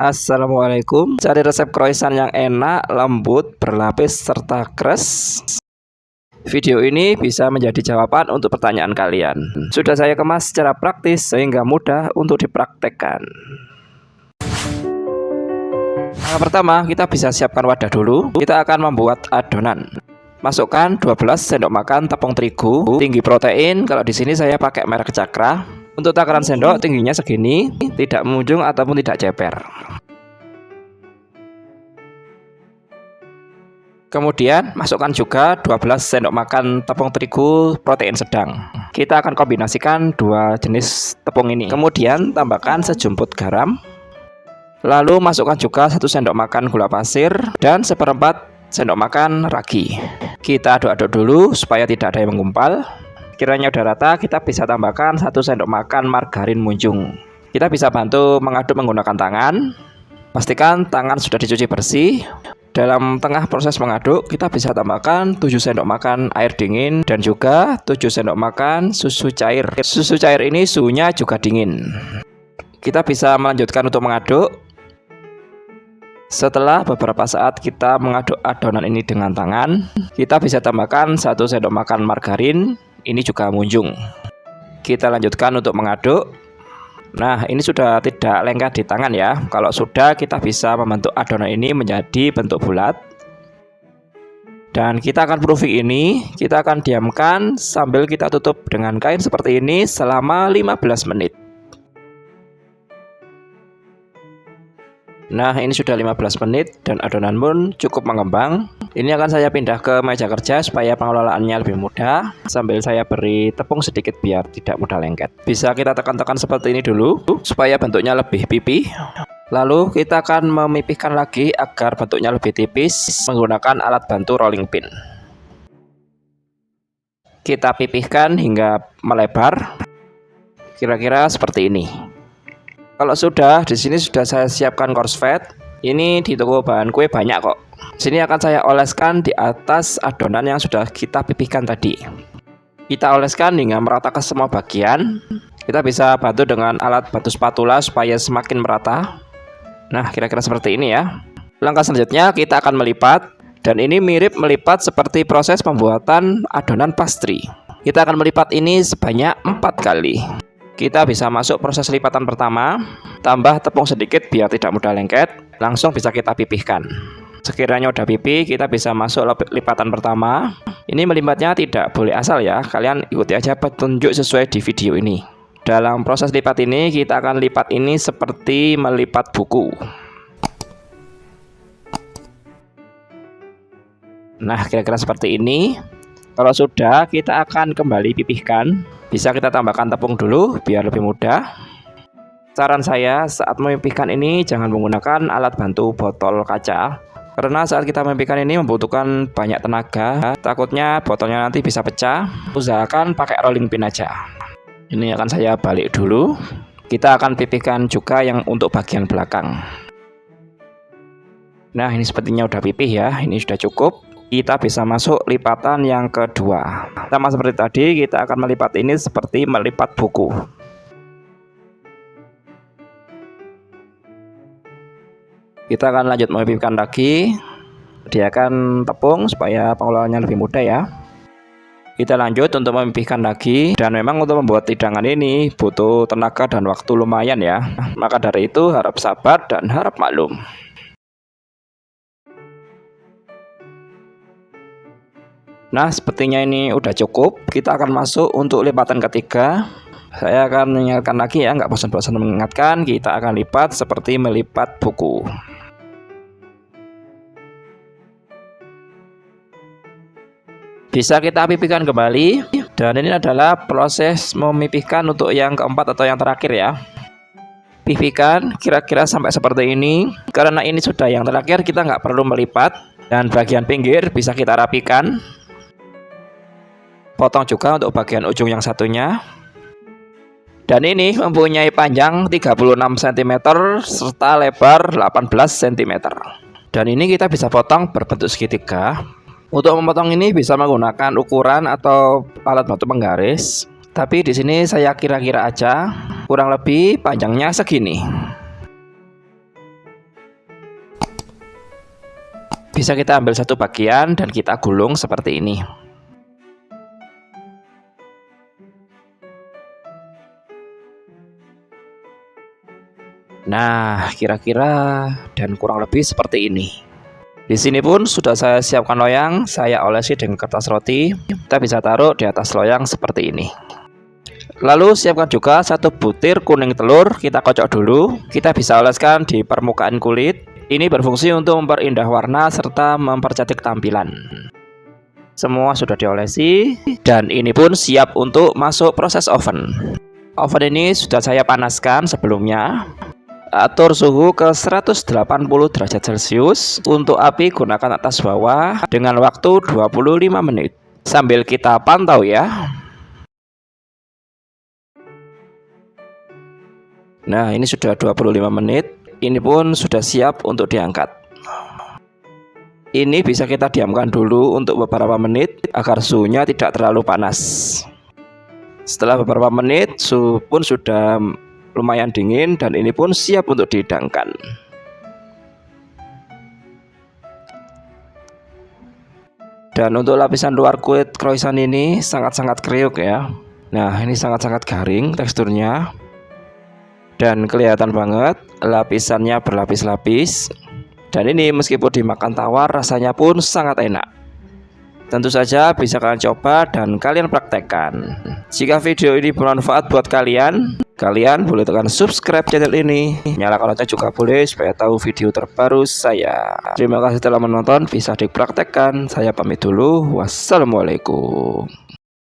Assalamualaikum. Cari resep croissant yang enak, lembut, berlapis, serta kres. Video ini bisa menjadi jawaban untuk pertanyaan kalian. Sudah saya kemas secara praktis sehingga mudah untuk dipraktekkan. Yang pertama, kita bisa siapkan wadah dulu. Kita akan membuat adonan. Masukkan 12 sendok makan tepung terigu tinggi protein. Kalau di sini saya pakai merek Cakra. Untuk takaran sendok tingginya segini, tidak mengunjung ataupun tidak ceper. Kemudian masukkan juga 12 sendok makan tepung terigu protein sedang. Kita akan kombinasikan dua jenis tepung ini. Kemudian tambahkan sejumput garam. Lalu masukkan juga 1 sendok makan gula pasir dan 1/4 sendok makan ragi. Kita aduk-aduk dulu supaya tidak ada yang menggumpal. Kiranya udah rata, kita bisa tambahkan 1 sendok makan margarin munjung. Kita bisa bantu mengaduk menggunakan tangan. Pastikan tangan sudah dicuci bersih. Dalam tengah proses mengaduk, kita bisa tambahkan 7 sendok makan air dingin dan juga 7 sendok makan susu cair. Susu cair ini suhunya juga dingin. Kita bisa melanjutkan untuk mengaduk. Setelah beberapa saat kita mengaduk adonan ini dengan tangan, kita bisa tambahkan 1 sendok makan margarin. Ini juga munjung. Kita lanjutkan untuk mengaduk. Nah, ini sudah tidak lengket di tangan ya. Kalau sudah, kita bisa membentuk adonan ini menjadi bentuk bulat. Dan kita akan proofing ini. Kita akan diamkan sambil kita tutup dengan kain seperti ini selama 15 menit. Nah, ini sudah 15 menit dan adonan pun cukup mengembang. Ini akan saya pindah ke meja kerja supaya pengelolaannya lebih mudah. Sambil saya beri tepung sedikit biar tidak mudah lengket. Bisa kita tekan-tekan seperti ini dulu supaya bentuknya lebih pipih. Lalu kita akan memipihkan lagi agar bentuknya lebih tipis menggunakan alat bantu rolling pin. Kita pipihkan hingga melebar. Kira-kira seperti ini. Kalau sudah, di sini sudah saya siapkan korslet. Ini di toko bahan kue banyak kok. Sini akan saya oleskan di atas adonan yang sudah kita pipihkan tadi. Kita oleskan hingga merata ke semua bagian. Kita bisa bantu dengan alat bantu spatula supaya semakin merata. Nah, kira-kira seperti ini ya. Langkah selanjutnya kita akan melipat. Dan ini mirip melipat seperti proses pembuatan adonan pastry. Kita akan melipat ini sebanyak 4 kali. Kita bisa masuk proses lipatan pertama, tambah tepung sedikit biar tidak mudah lengket, langsung bisa kita pipihkan. Sekiranya udah pipih, kita bisa masuk lipatan pertama. Ini melipatnya tidak boleh asal ya, kalian ikuti aja petunjuk sesuai di video ini. Dalam proses lipat ini, kita akan lipat ini seperti melipat buku. Nah, kira-kira seperti ini. Kalau sudah, kita akan kembali pipihkan. Bisa kita tambahkan tepung dulu biar lebih mudah. Saran saya saat memipihkan ini jangan menggunakan alat bantu botol kaca. Karena saat kita memipihkan ini membutuhkan banyak tenaga. Takutnya botolnya nanti bisa pecah. Usahakan pakai rolling pin aja. Ini akan saya balik dulu. Kita akan pipihkan juga yang untuk bagian belakang. Nah, ini sepertinya udah pipih ya. Ini sudah cukup. Kita bisa masuk lipatan yang kedua. Sama seperti tadi, kita akan melipat ini seperti melipat buku. Kita akan lanjut memipihkan lagi. Sediakan tepung supaya pengelolaannya lebih mudah ya. Kita lanjut untuk memipihkan lagi. Dan memang untuk membuat hidangan ini butuh tenaga dan waktu lumayan ya. Maka dari itu harap sabar dan harap maklum. Nah, sepertinya ini udah cukup. Kita akan masuk untuk lipatan ketiga. Saya akan mengingatkan lagi ya, nggak bosan-bosan mengingatkan. Kita akan lipat seperti melipat buku. Bisa kita pipihkan kembali. Dan ini adalah proses memipihkan untuk yang keempat atau yang terakhir ya. Pipihkan kira-kira sampai seperti ini. Karena ini sudah yang terakhir, kita nggak perlu melipat. Dan bagian pinggir bisa kita rapikan. Potong juga untuk bagian ujung yang satunya. Dan ini mempunyai panjang 36 cm serta lebar 18 cm. Dan ini kita bisa potong berbentuk segitiga. Untuk memotong ini bisa menggunakan ukuran atau alat bantu penggaris. Tapi di sini saya kira-kira aja, kurang lebih panjangnya segini. bisa kita ambil satu bagian dan kita gulung seperti ini. Nah, kira-kira dan kurang lebih seperti ini. Di sini pun sudah saya siapkan loyang, saya olesi dengan kertas roti. Kita bisa taruh di atas loyang seperti ini. Lalu siapkan juga satu butir kuning telur, kita kocok dulu. Kita bisa oleskan di permukaan kulit. Ini berfungsi untuk memperindah warna serta mempercantik tampilan. Semua sudah diolesi dan ini pun siap untuk masuk proses oven. Oven ini sudah saya panaskan sebelumnya. Atur suhu ke 180 derajat Celcius. Untuk api gunakan atas bawah dengan waktu 25 menit. Sambil kita pantau ya. Nah, ini sudah 25 menit. Ini pun sudah siap untuk diangkat. Ini bisa kita diamkan dulu untuk beberapa menit agar suhunya tidak terlalu panas. Setelah beberapa menit, suhu pun sudah lumayan dingin dan ini pun siap untuk dihidangkan. Dan untuk lapisan luar kulit croissant ini sangat-sangat kriuk ya. Nah, ini sangat-sangat garing teksturnya. Dan kelihatan banget lapisannya berlapis-lapis. Dan ini meskipun dimakan tawar rasanya pun sangat enak. Tentu saja bisa kalian coba dan kalian praktekkan. Jika video ini bermanfaat buat kalian boleh tekan subscribe channel ini. Nyalakan lonceng juga boleh supaya tahu video terbaru saya. Terima kasih telah menonton, bisa dipraktekkan. Saya pamit dulu. Wassalamualaikum.